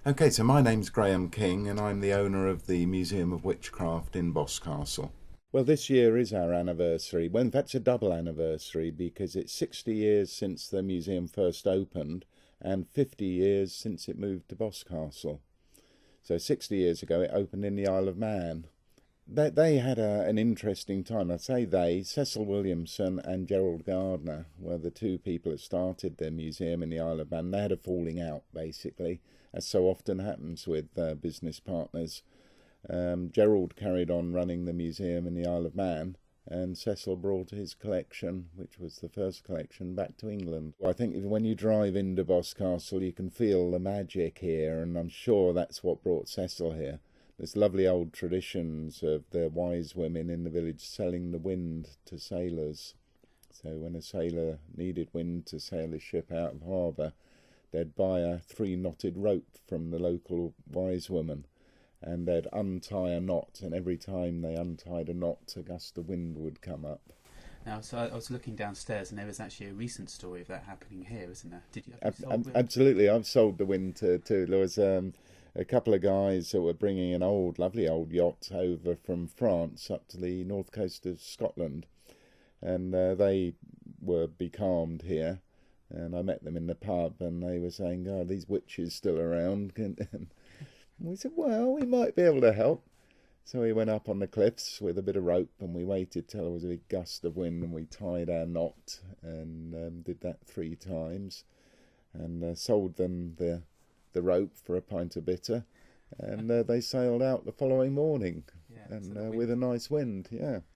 Okay, so my name's Graham King and I'm the owner of the Museum of Witchcraft in Boscastle. Well, this year is our anniversary. Well, in fact, it's a double anniversary because it's 60 years since the museum first opened and 50 years since it moved to Boscastle. So 60 years ago, it opened in the Isle of Man. They had an interesting time. I say they, Cecil Williamson and Gerald Gardner were the two people that started the museum in the Isle of Man. They had a falling out, basically, as so often happens with business partners. Gerald carried on running the museum in the Isle of Man, and Cecil brought his collection, which was the first collection, back to England. I think when you drive into Boscastle, you can feel the magic here, and I'm sure that's what brought Cecil here. There's lovely old traditions of the wise women in the village selling the wind to sailors. So when a sailor needed wind to sail his ship out of harbour, they'd buy a three-knotted rope from the local wise woman, and they'd untie a knot, and every time they untied a knot, a gust of wind would come up. Now, so I was looking downstairs, and there was actually a recent story of that happening here, isn't there? Did you have you sold it? Absolutely, I've sold the wind to. There was a couple of guys that were bringing an lovely old yacht over from France up to the north coast of Scotland, and they were becalmed here. And I met them in the pub, and they were saying, "Oh, these witches still around?" And we said, "Well, we might be able to help." So we went up on the cliffs with a bit of rope, and we waited till there was a big gust of wind, and we tied our knot, and did that 3 times, and sold them the rope for a pint of bitter, and they sailed out the following morning, Yeah, so and the with wind. a nice wind. Yeah.